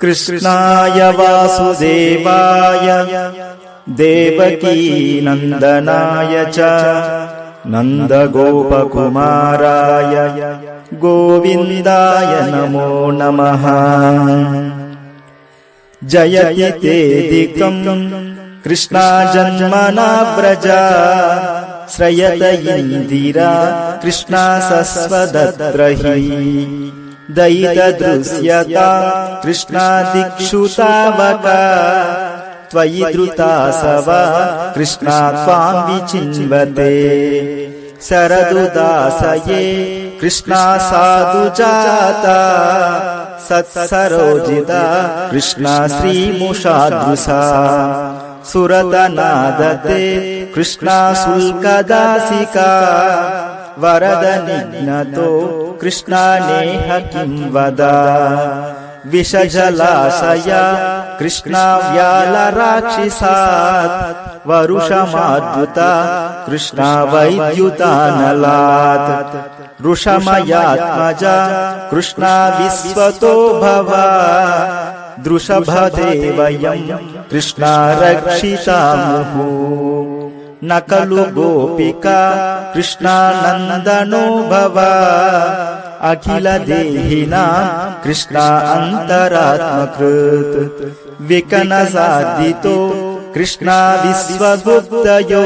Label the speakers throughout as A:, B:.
A: कृष्णाय वासुदेवाय देवकीनन्दनाय च नन्दगोपकुमाराय गोविन्दाय नमो नमः। जयति तेदिकं कृष्णा जन्मना व्रजा श्रयत इन्दिरा कृष्णा सस्वदत्रहि दयितदृश्यता कृष्णा दिक्षुतावका त्वयि धृतासवा कृष्णा त्वां विचिन्वते शरदुदासये कृष्णा साधुजाता सत्सरोजिता कृष्णा श्रीमुषादृशा सुरतनादते कृष्णा शुल्कदासिका वरदनिघ्नतो कृष्णा नेह किं वदा विषजलाशया कृष्णा व्यालराक्षिसात् वरुषमाद्युता कृष्णा वैद्युतानलात् वृषमयात्मजा कृष्णा विश्वतो भवा दृषभदेवयं कृष्णा रक्षितामुहुः न खलु गोपिका कृष्णा नन्दनो भवा अखिल देहिनां कृष्णा अन्तरात्मकृत् विकनसादितो कृष्णा विश्वगुप्तयो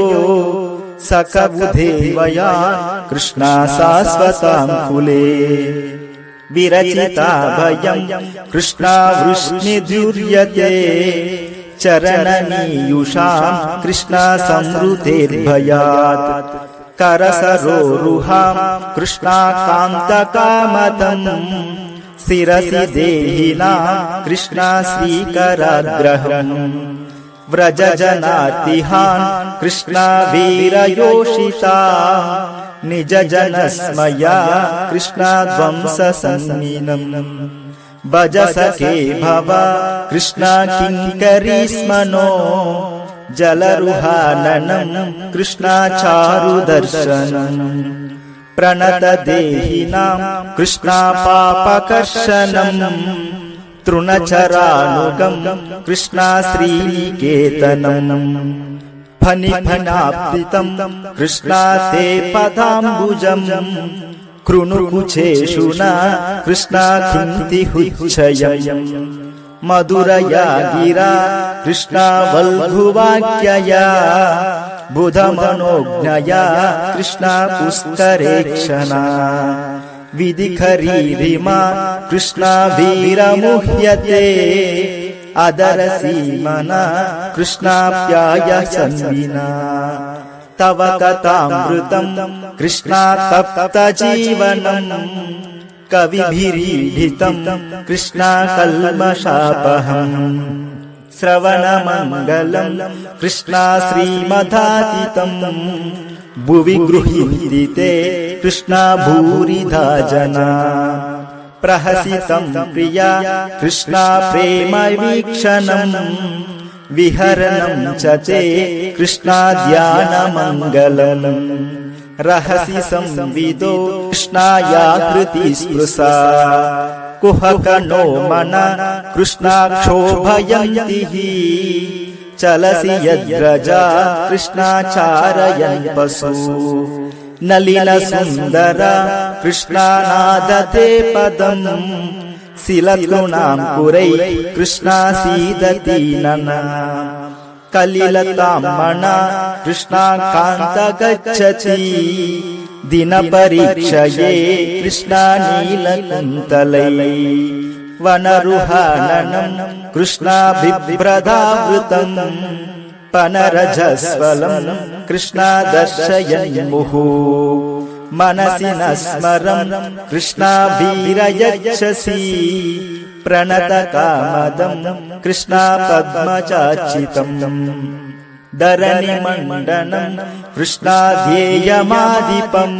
A: सकबुधेवया कृष्णा शाश्वतां कुले विरचिताभयं कृष्णा वृष्णिद्युर्यते चरणनीयुषां कृष्णा संवृतेर्भयात् करसरोरुहां कृष्णा कान्तकामदं शिरसि देहिनां कृष्णा श्रीकराग्रहम् व्रजजनातिहान् कृष्णा वीरयोषिता निजजनस्मया कृष्णा ध्वंससन्निनम् भजसखे भव कृष्णा किङ्करीस्मनो जलरुहाननं कृष्णा चारुदर्शनम् प्रणतदेहिनां कृष्णा पापकर्षणम् तृणचरानुगं कृष्णा श्रीनिकेतनम् फणिफणाप्तितं कृष्णा ते पदाम्बुजम् कृणुकुचेषु न कृष्णा कृन्तिहुच्छयम् मधुरया गिरा कृष्णा वल्गुवाक्यया बुधमनोज्ञया कृष्णा पुष्करेक्षणा विधिखरीरिमा कृष्णा वीरमुह्यते अदरसीमना कृष्णाप्यायसन्विना तव कथामृतं कृष्णा तप्तजीवनम् कविभिरीडितं कृष्णा कल्मषापहम् श्रवणमङ्गलं कृष्णा श्रीमदातीतं भुवि गृह्णन्ति ते कृष्णा भूरिधा जना प्रहसितं प्रिया कृष्णा प्रेमवीक्षणम् विहरणं च ते कृष्णा ध्यानमङ्गलम् रहसि संविदो कृष्णाया कृतिस्पृशा कुहकनो मन कृष्णा क्षोभयन्तिः चलसि यद्रजा कृष्णा चारयन् पशु नलिनसुन्दरा कृष्णा नादते पदम् शिलतॄणां पुरैः कृष्णा सीदति नना कलिलताम्मणा कृष्णा कान्त गच्छति दिनपरीक्षये कृष्णा नीलकुन्तलै वनरुहाननं कृष्णा बिभ्रदावृतं पनरजस्वलं कृष्णा दर्शयन् मुहुः मनसि न स्मरं कृष्णा वीरयच्छसि प्रणतकामदं कृष्णा पद्मचाचितम् धरणिमण्डनं कृष्णा ध्येयमादिपम्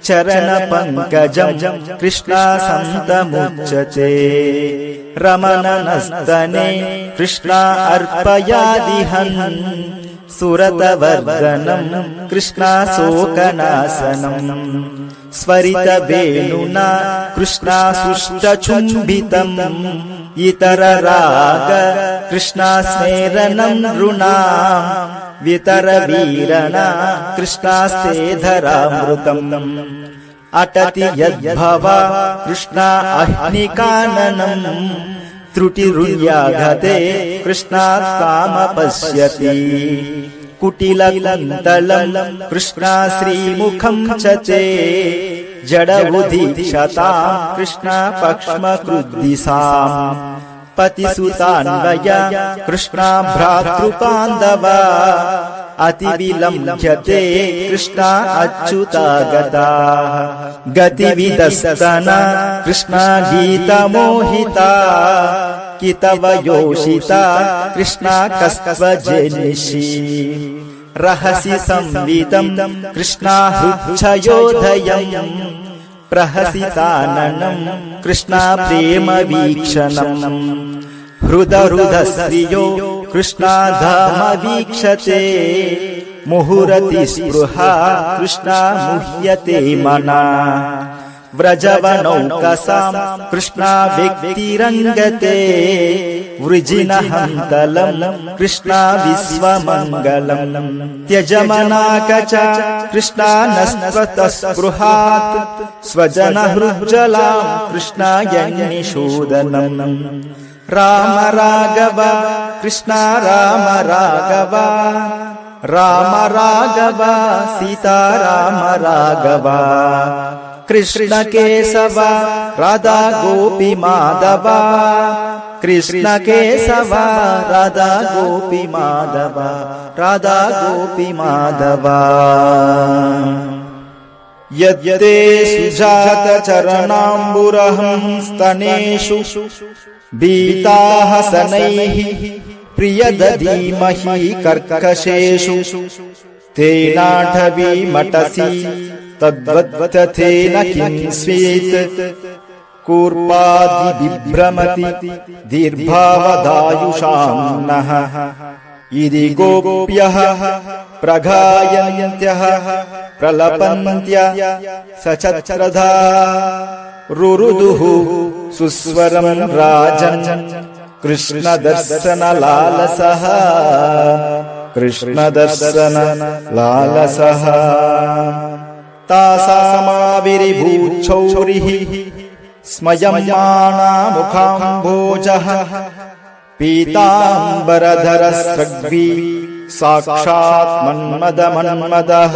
A: चरणपङ्कजं कृष्णा सन्तमुच्यते रमणनस्तने कृष्णा अर्पयादिहन् सुरतवर्धनं कृष्णा शोकनाशनम् स्वरितवेणुना कृष्णा सुष्ठुचुम्बितम् इतरराग कृष्णास्मेरनं नृणाम् वितरवीरणा कृष्णास्ते धरामृतम् अटति यद्भवा कृष्णा अह्निकाननम् त्रुटिरुल्याघते कृष्णात् कामपश्यति कुटिलकुन्तलं कृष्णा श्रीमुखं चचे जडबुधिक्षतां कृष्णा पक्ष्मकृद्दिशाम् पतिसुतान्वय कृष्णा भ्रातृबान्धवा अतिविलम्भ्यते कृष्णा अच्युतागता गतिविदस्तना कृष्णा गीतमोहिता कितवयोषिता कृष्णा कस्त्वजनिषि रहसि संविदं कृष्णा हृच्छयोदयम् प्रहसिताननं कृष्णा प्रेमवीक्षणम् हृदहृदश्रियो कृष्णा धामवीक्षते मुहुरति स्पृहा कृष्णा मुह्यते मना व्रजवनौकसां कृष्णा व्यक्तिरङ्गते वृजिनहन्तलं कृष्णा विश्वमङ्गलम् त्यजमनाकच कृष्णा नस्त्वतस्पृहात् स्वजनहृज्जलां कृष्णा यन्निषूदनम् राम राघव कृष्णा राम राघव राम राघव सीता राम राघव कृष्ण केशव राधा गोपी माधव कृष्ण केशव राधा गोपी माधव राधा गोपी माधव यद्यते सुजात चरणाम्बुरहं स्तनेषु बीताः सनैः प्रियदधीमहि कर्कशेषु तेनाठवीमटसि तद्वत्तथेन किं स्वेत् कूर्पादिविभ्रमति दीर्भावदायुषां नः इति गोप्यः प्रगायन्त्यः प्रलपन्त्य सचत्रधा रुरुदुः सुस्वरं राजन् कृष्णदर्शनलालसः कृष्णदर्शनलालसः तासामाविर्भूच्छौरिः स्मयमाना मुखाम्भोजः पीताम्बरधरस्रग्वी साक्षात् मन्मदः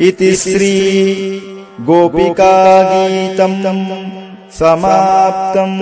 A: इति श्री गोपिका गीतं समाप्तम्।